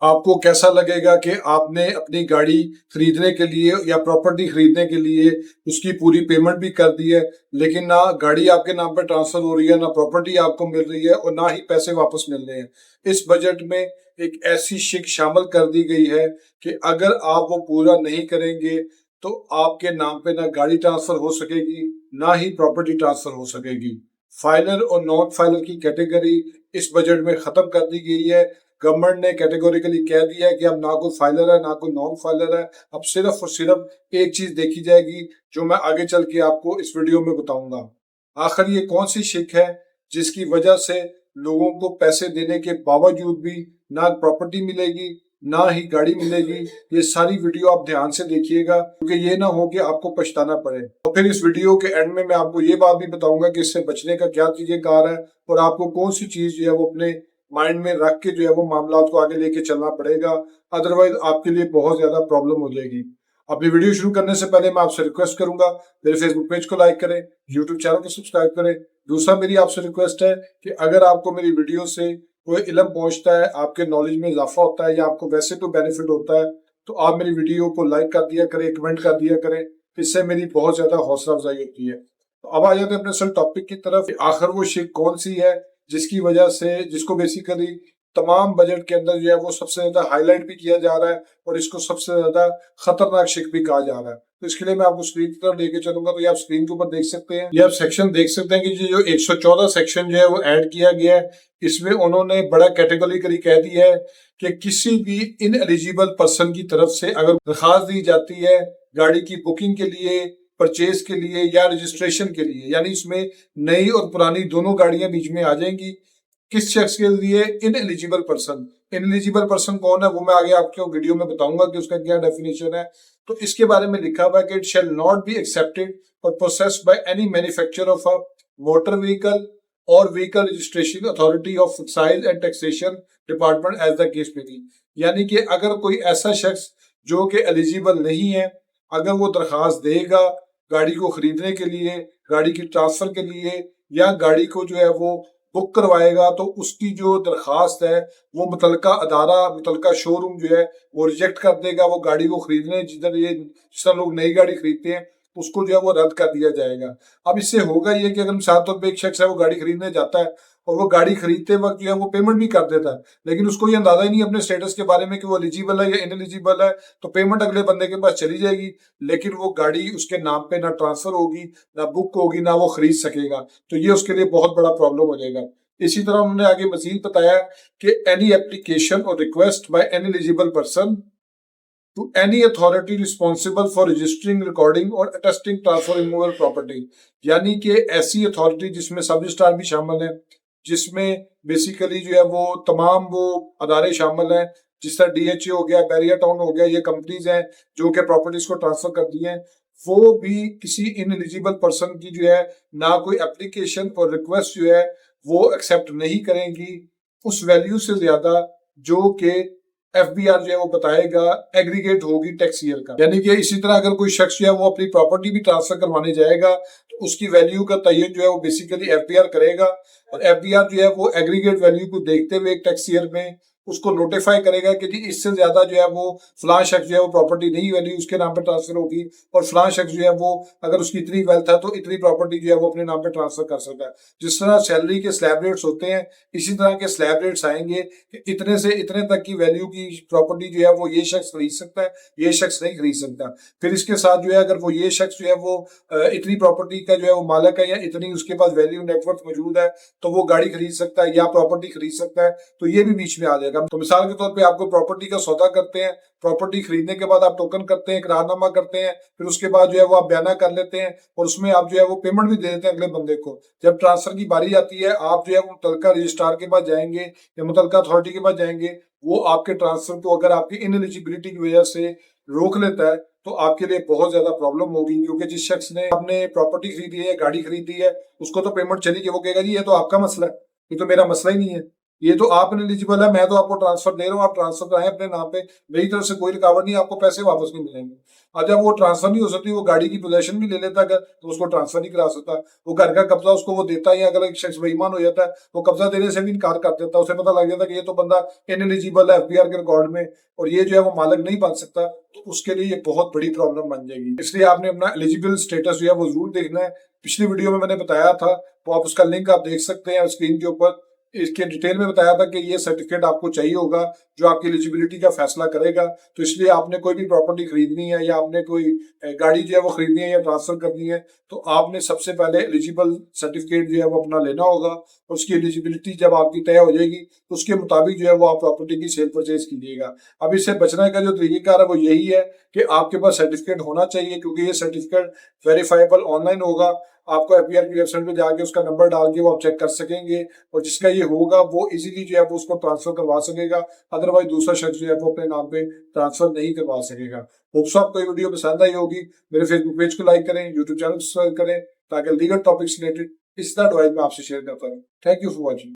आपको कैसा लगेगा कि आपने अपनी गाड़ी खरीदने के लिए या प्रॉपर्टी खरीदने के लिए उसकी पूरी पेमेंट भी कर दी है, लेकिन ना गाड़ी आपके नाम पर ट्रांसफर हो रही है, ना प्रॉपर्टी आपको मिल रही है और ना ही पैसे वापस मिल रहे हैं। इस बजट में एक ऐसी शिक शामिल कर दी गई है कि अगर आप वो पूरा नहीं करेंगे तो आपके नाम पे ना गाड़ी ट्रांसफर हो सकेगी, ना ही प्रॉपर्टी ट्रांसफर हो सकेगी। फाइलर और नॉन फाइलर की कैटेगरी इस बजट में खत्म कर दी गई है। गवर्नमेंट ने कैटेगोरिकली कह दिया है कि अब ना कोई फाइलर है ना कोई नॉन फाइलर है। अब सिर्फ और सिर्फ एक चीज देखी जाएगी जो मैं आगे चल के आपको इस वीडियो में बताऊंगा। आखिर ये कौन सी शिक है जिसकी वजह से लोगों को पैसे देने के बावजूद भी ना प्रॉपर्टी मिलेगी ना ही गाड़ी मिलेगी। ये सारी वीडियो आप ध्यान से देखिएगा क्योंकि ये ना हो कि आपको पछताना पड़े। और फिर इस वीडियो के एंड में मैं आपको ये बात भी बताऊंगा कि इससे बचने का क्या चीजें कार है और आपको कौन सी चीज जो है वो अपने माइंड में रख के जो है वो मामला को आगे लेके चलना पड़ेगा। अदरवाइज आपके लिए बहुत ज्यादा प्रॉब्लम हो जाएगी। अपनी वीडियो शुरू करने से पहले मैं आपसे रिक्वेस्ट करूंगा, मेरे फेसबुक पेज को लाइक करें, यूट्यूब चैनल को सब्सक्राइब करें। दूसरा मेरी आपसे रिक्वेस्ट है कि अगर आपको मेरी वीडियो से कोई इल्म पहुंचता है, आपके नॉलेज में इजाफा होता है या आपको वैसे तो बेनिफिट होता है, तो आप मेरी वीडियो को लाइक कर दिया करें, कमेंट कर दिया करें। इससे मेरी बहुत ज्यादा हौसला अफजाई होती है। तो अब आ जाते हैं अपने असल टॉपिक की तरफ। आखिर वो शिक कौन सी है जिसकी वजह से, जिसको बेसिकली तमाम बजट के अंदर जो है वो सबसे ज्यादा हाईलाइट भी किया जा रहा है और इसको सबसे ज्यादा खतरनाक शिक भी कहा जा रहा है। तो इसके लिए मैं आपको स्क्रीन की तरफ लेके चलूंगा। तो ये आप स्क्रीन के ऊपर देख सकते हैं, ये आप सेक्शन देख सकते हैं कि जो 114 सेक्शन जो है वो ऐड किया गया है। इसमें उन्होंने बड़ा कैटेगोरिकली कह दिया है कि किसी भी इन एलिजिबल पर्सन की तरफ से अगर दरखास्त दी जाती है गाड़ी की बुकिंग के लिए, परचेज के लिए या रजिस्ट्रेशन के लिए, यानी इसमें नई और पुरानी दोनों गाड़ियां बीच में आ जाएंगी। किस शख्स के लिए? In eligible person. In eligible person कौन है वो मैं आगे आपको वीडियो में बताऊंगा कि उसका क्या डेफिनेशन है। तो इसके बारे में लिखा हुआ है कि it shall not be accepted or processed by any manufacturer of a motor vehicle or vehicle registration authority of excise and taxation department as the case may be. यानी कि अगर कोई ऐसा शख्स जो कि एलिजिबल नहीं है, अगर वो दरखास्त देगा गाड़ी को खरीदने के लिए, गाड़ी की ट्रांसफर के लिए या गाड़ी को जो है वो बुक करवाएगा, तो उसकी जो दरखास्त है वो मुतलका अदारा, मुतलका शोरूम जो है वो रिजेक्ट कर देगा। वो गाड़ी को खरीदने जिधर ये जिस तरह लोग नई गाड़ी खरीदते हैं उसको जो है वो रद्द कर दिया जाएगा। अब इससे होगा ये कि अगर मिसाल तौर पर एक शख्स है वो गाड़ी खरीदने जाता है और वो गाड़ी खरीदते वक्त जो है वो पेमेंट भी कर देता है, लेकिन उसको ये अंदाजा ही नहीं अपने स्टेटस के बारे में कि वो एलिजिबल है या इनएलिजिबल है, तो पेमेंट अगले बंदे के पास चली जाएगी, लेकिन वो गाड़ी उसके नाम पे ना ट्रांसफर होगी, ना बुक होगी, ना वो खरीद सकेगा। तो ये उसके लिए बहुत बड़ा प्रॉब्लम हो जाएगा। इसी तरह उन्होंने आगे मजीद बताया कि एनी एप्लीकेशन और request by any eligible person to any authority responsible for registering, recording और attesting transfer removal property। यानी कि ऐसी अथॉरिटी जिसमें सब रजिस्ट्रार भी शामिल है, जिसमें बेसिकली जो है वो तमाम वो अदारे शामिल हैं, जिस तरह डीएचए हो गया, बैरियर टाउन हो गया, ये कंपनीज हैं जो कि प्रॉपर्टीज को ट्रांसफर करती हैं। वो भी किसी इन एलिजिबल पर्सन की जो है ना कोई एप्लीकेशन और रिक्वेस्ट जो है वो एक्सेप्ट नहीं करेंगी उस वैल्यू से ज्यादा जो कि एफबीआर जो है वो बताएगा एग्रीगेट होगी टैक्स ईयर का। यानी कि इसी तरह अगर कोई शख्स जो है वो अपनी प्रॉपर्टी भी ट्रांसफर करवाने जाएगा तो उसकी वैल्यू का तयन जो है वो बेसिकली एफबीआर करेगा और एफबीआर जो है वो एग्रीगेट वैल्यू को देखते हुए एक टैक्स ईयर में उसको नोटिफाई करेगा कि जी इससे ज्यादा जो है वो फलां शख्स जो है वो प्रॉपर्टी नहीं वैल्यू उसके नाम पे ट्रांसफर होगी और फलां शख्स जो है वो अगर उसकी इतनी वेल्थ है तो इतनी प्रॉपर्टी जो है वो अपने नाम पे ट्रांसफर कर सकता है। जिस तरह सैलरी के स्लैब रेट्स होते हैं इसी तरह के स्लैब रेट्स आएंगे कि इतने से इतने तक की वैल्यू की प्रॉपर्टी जो है वो ये शख्स खरीद सकता है, ये शख्स नहीं खरीद सकता। फिर इसके साथ जो है अगर वो ये शख्स जो है वो इतनी प्रॉपर्टी का जो है वो मालिक है या इतनी उसके पास वैल्यू नेटवर्क मौजूद है तो वो गाड़ी खरीद सकता है या प्रॉपर्टी खरीद सकता है, तो ये भी बीच में आ जाएगा। तो मिसाल के तौर पे आपको प्रॉपर्टी का सौदा करते हैं, प्रॉपर्टी खरीदने के बाद आप टोकन करते हैं, करारनामा करते हैं, फिर उसके बाद जो है वो आप बयाना कर लेते हैं और उसमें आप जो है वो पेमेंट भी दे देते हैं अगले बंदे को। जब ट्रांसफर की बारी आती है आप जो है वो मुतलका रजिस्ट्रार के पास जाएंगे या मुतलका अथॉरिटी के पास जाएंगे, वो आपके ट्रांसफर को अगर आपकी इनएलिजिबिलिटी की वजह से रोक लेता है तो आपके लिए बहुत ज्यादा प्रॉब्लम होगी। क्योंकि जिस शख्स ने आपने प्रॉपर्टी खरीदी है, गाड़ी खरीदी है, उसको तो पेमेंट चली गई, वो कहेगा जी ये तो आपका मसला है, ये तो मेरा मसला ही नहीं है। ये तो आप एलिजिबल है, मैं तो आपको ट्रांसफर दे रहा हूँ, आप ट्रांसफर कराएं अपने नाम पे, मेरी तरफ से कोई रुकावट नहीं, आपको पैसे वापस नहीं मिलेंगे। और जब वो ट्रांसफर नहीं हो सकती, वो गाड़ी की पोजेशन भी ले लेता अगर, तो उसको ट्रांसफर नहीं करा सकता। वो घर का कब्जा उसको वो देता ही है, अगर एक शख्स बेईमान हो जाता है वो कब्जा देने से भी इनकार कर देता है, उसे पता लग जाता है कि ये तो बंदा इनएलिजिबल है एफबीआर के रिकॉर्ड में, और ये जो है वो मालिक नहीं बन सकता, तो उसके लिए ये बहुत बड़ी प्रॉब्लम बन जाएगी। इसलिए आपने अपना एलिजिबल स्टेटस जो है वो जरूर देखना है। पिछली वीडियो में मैंने बताया था, तो आप उसका लिंक आप देख सकते हैं स्क्रीन के ऊपर। इसके डिटेल में बताया था कि ये सर्टिफिकेट आपको चाहिए होगा जो आपकी एलिजिबिलिटी का फैसला करेगा। तो इसलिए आपने कोई भी प्रॉपर्टी खरीदनी है या आपने कोई गाड़ी जो है वो खरीदनी है या ट्रांसफर करनी है, तो आपने सबसे पहले एलिजिबल सर्टिफिकेट जो है वो अपना लेना होगा, और उसकी एलिजिबिलिटी जब आपकी तय हो जाएगी तो उसके मुताबिक जो है वो आप प्रॉपर्टी की सेल परचेज कीजिएगा। अब इससे बचने का जो तरीका है वो यही है कि आपके पास सर्टिफिकेट होना चाहिए, क्योंकि ये सर्टिफिकेट वेरीफाइबल ऑनलाइन होगा। आपको एफबीआर की वेबसाइट पे जाके उसका नंबर डाल के वो आप चेक कर सकेंगे, और जिसका ये होगा वो इजीली जो है वो उसको ट्रांसफर करवा सकेगा। अदरवाइज दूसरा शख्स जो है वो अपने नाम पे ट्रांसफर नहीं करवा सकेगा। होप्स आपको ये वीडियो पसंद आई होगी। मेरे फेसबुक पेज को लाइक करें, यूट्यूब चैनल सब्सक्राइब करें, ताकि लीगल टॉपिक्स रिलेटेड इस तरह एडवाइस मैं आपसे शेयर करता हूँ। Thank you for watching.